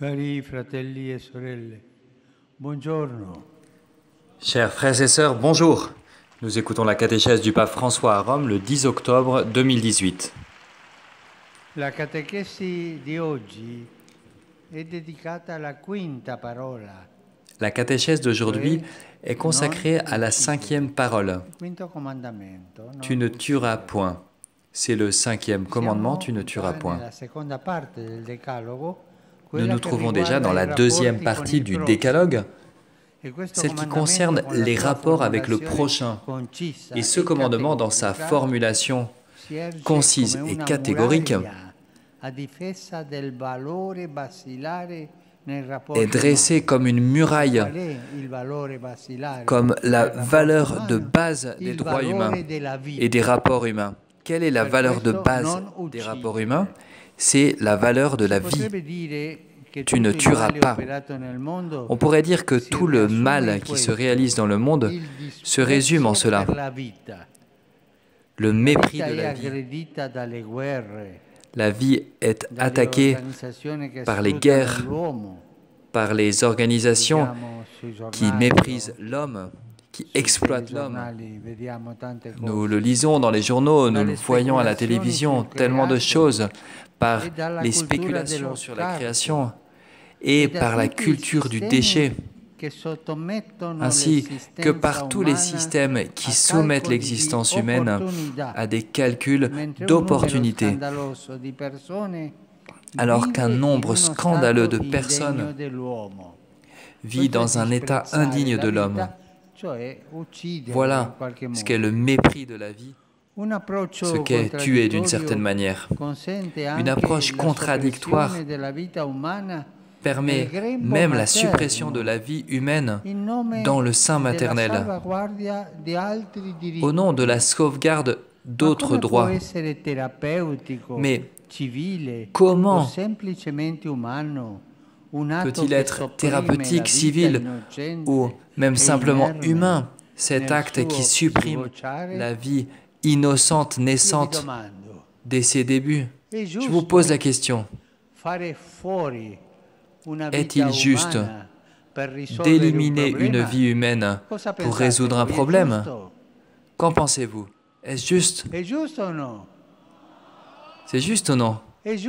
Cari fratelli e sorelle, buongiorno. Chers frères et sœurs, bonjour. Nous écoutons la catéchèse du pape François à Rome le 10 octobre 2018. La catechesi di oggi è dedicata alla quinta parola. La catéchèse d'aujourd'hui est consacrée à la cinquième parole. Quinto comandamento. Tu ne tueras point. C'est le cinquième commandement, tu ne tueras point. Nella seconda parte del Decalogo, Nous nous trouvons déjà dans la deuxième partie du Décalogue, celle qui concerne les rapports avec le prochain. Et ce commandement, dans sa formulation concise et catégorique, est dressé comme une muraille, comme la valeur de base des droits humains et des rapports humains. Quelle est la valeur de base des rapports humains? C'est la valeur de la vie. Tu ne tueras pas. On pourrait dire que tout le mal qui se réalise dans le monde se résume en cela. Le mépris de la vie. La vie est attaquée par les guerres, par les organisations qui méprisent l'homme, qui exploitent l'homme. Nous le lisons dans les journaux, nous le voyons à la télévision, tellement de choses, par les spéculations sur la création et par la culture du déchet, ainsi que par tous les systèmes qui soumettent l'existence humaine à des calculs d'opportunité, alors qu'un nombre scandaleux de personnes vit dans un état indigne de l'homme. Voilà ce qu'est le mépris de la vie, ce qu'est tuer d'une certaine manière. Une approche contradictoire permet même la suppression de la vie humaine dans le sein maternel, au nom de la sauvegarde d'autres droits. Mais comment peut-il être thérapeutique, civil ou même simplement humain, cet acte qui supprime la vie innocente naissante dès ses débuts? Je vous pose la question. Est-il juste d'éliminer une vie humaine pour résoudre un problème? Qu'en pensez-vous? Est-ce juste? C'est juste ou non? Est-ce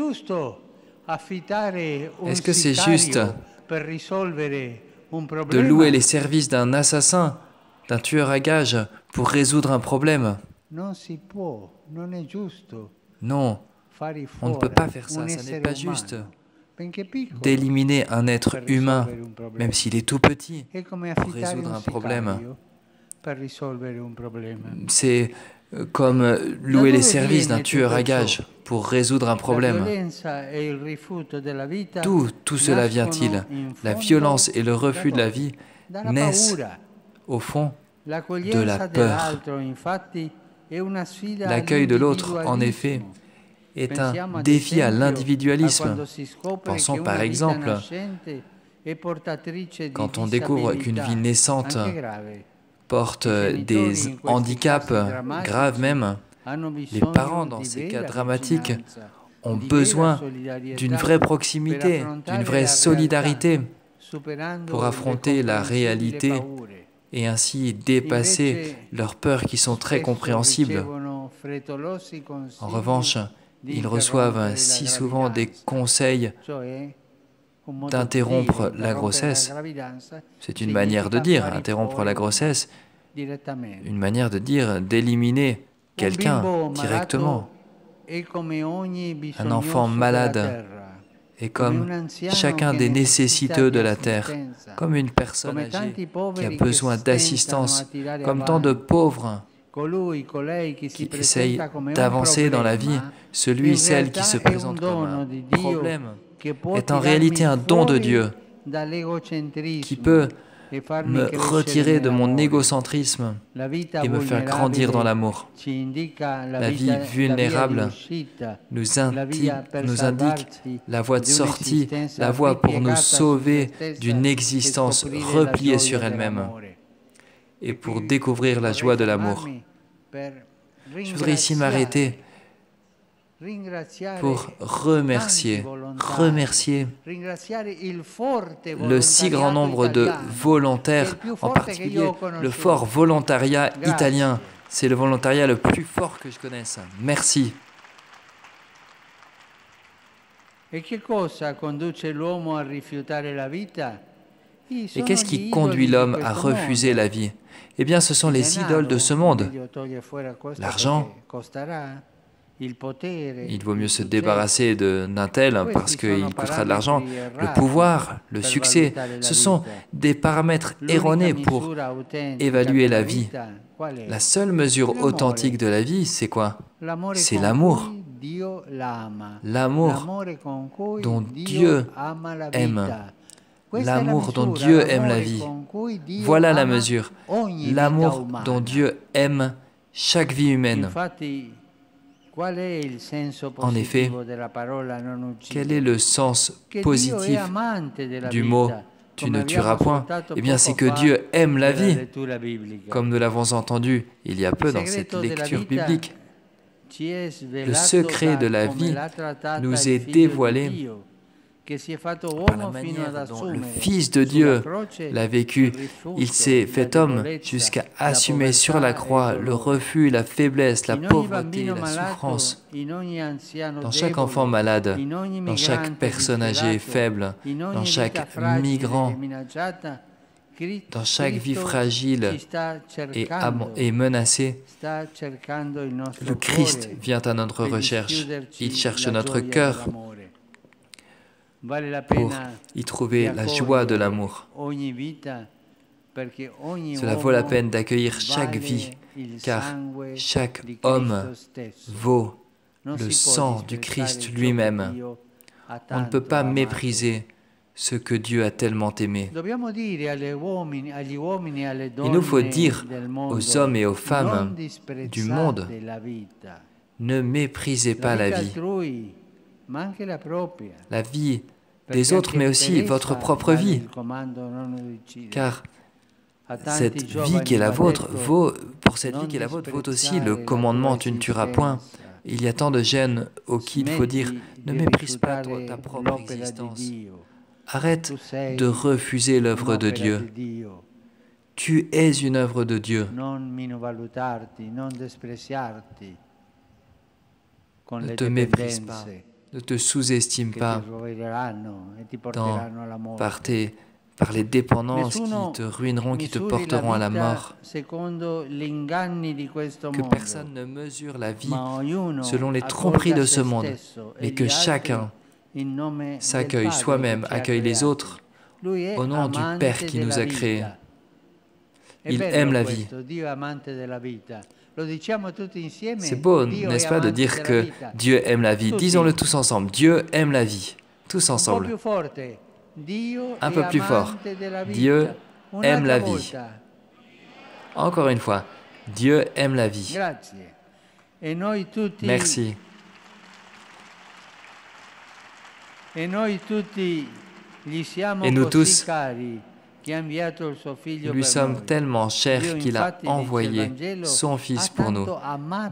que c'est juste de louer les services d'un assassin, d'un tueur à gages pour résoudre un problème? Non, on ne peut pas faire ça, ça n'est pas juste. D'éliminer un être humain, même s'il est tout petit, pour résoudre un problème. C'est comme louer les services d'un tueur à gages pour résoudre un problème. Tout cela vient-il? La violence et le refus de la vie naissent, au fond, de la peur. L'accueil de l'autre, en effet, est un défi à l'individualisme. Pensons par exemple, quand on découvre qu'une vie naissante porte des handicaps graves même, les parents dans ces cas dramatiques ont besoin d'une vraie proximité, d'une vraie solidarité pour affronter la réalité et ainsi dépasser leurs peurs qui sont très compréhensibles. En revanche, ils reçoivent si souvent des conseils d'interrompre la grossesse. C'est une manière de dire, interrompre la grossesse, une manière de dire d'éliminer quelqu'un directement. Un enfant malade est comme chacun des nécessiteux de la terre, comme une personne âgée qui a besoin d'assistance, comme tant de pauvres qui essayent d'avancer dans la vie. Celui, celle qui se présente comme un problème est en réalité un don de Dieu qui peut me retirer de mon égocentrisme et me faire grandir dans l'amour. La vie vulnérable nous indique la voie de sortie, la voie pour nous sauver d'une existence repliée sur elle-même et pour découvrir la joie de l'amour. Je voudrais ici m'arrêter pour remercier le si grand nombre de volontaires, en particulier le fort volontariat italien. C'est le volontariat le plus fort que je connaisse. Merci. Et qu'est-ce qui conduit l'homme à refuser la vie? Eh bien, ce sont les idoles de ce monde. L'argent. Il vaut mieux se débarrasser d'un tel parce qu'il coûtera de l'argent. Le pouvoir, le succès, ce sont des paramètres erronés pour évaluer la vie. La seule mesure authentique de la vie, c'est quoi? C'est l'amour. L'amour dont Dieu aime. L'amour dont Dieu aime la vie. Voilà la mesure. L'amour dont Dieu aime chaque vie humaine. En effet, quel est le sens positif du mot « tu ne tueras point » Eh bien, c'est que Dieu aime la vie, comme nous l'avons entendu il y a peu dans cette lecture biblique. Le secret de la vie nous est dévoilé par la manière dont le Fils de Dieu l'a vécu. Il s'est fait homme jusqu'à assumer sur la croix le refus, la faiblesse, la pauvreté, la souffrance. Dans chaque enfant malade, dans chaque personne âgée et faible, dans chaque migrant, dans chaque vie fragile et menacée, le Christ vient à notre recherche. Il cherche notre cœur pour y trouver la joie de l'amour. Cela vaut la peine d'accueillir chaque vie, car chaque homme vaut le sang du Christ lui-même. On ne peut pas mépriser ce que Dieu a tellement aimé. Il nous faut dire aux hommes et aux femmes du monde, ne méprisez pas la vie. La vie des autres, mais aussi votre propre vie. Car cette vie qui est la vôtre vaut, pour cette vie qui est la vôtre, vaut aussi le commandement « tu ne tueras point ». Il y a tant de jeunes auxquels il faut dire « ne méprise pas ta propre existence ». Arrête de refuser l'œuvre de Dieu. Tu es une œuvre de Dieu. Ne te méprise pas. Ne te sous-estime pas par les dépendances qui te ruineront, qui te porteront à la mort. Que personne ne mesure la vie selon les tromperies de ce monde, mais que chacun s'accueille soi-même, accueille les autres au nom du Père qui nous a créés. Il aime la vie. C'est beau, n'est-ce pas, de dire que Dieu aime la vie. Disons-le tous ensemble. Dieu aime la vie. Tous ensemble. Un peu plus fort. Dieu aime la vie. Encore une fois. Dieu aime la vie. Merci. Et nous tous, lui sommes tellement chers qu'il a envoyé son Fils pour nous.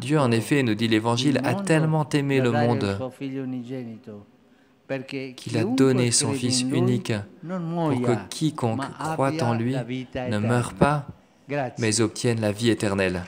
Dieu, en effet, nous dit l'Évangile, a tellement aimé le monde qu'il a donné son Fils unique pour que quiconque croit en lui ne meure pas, mais obtienne la vie éternelle.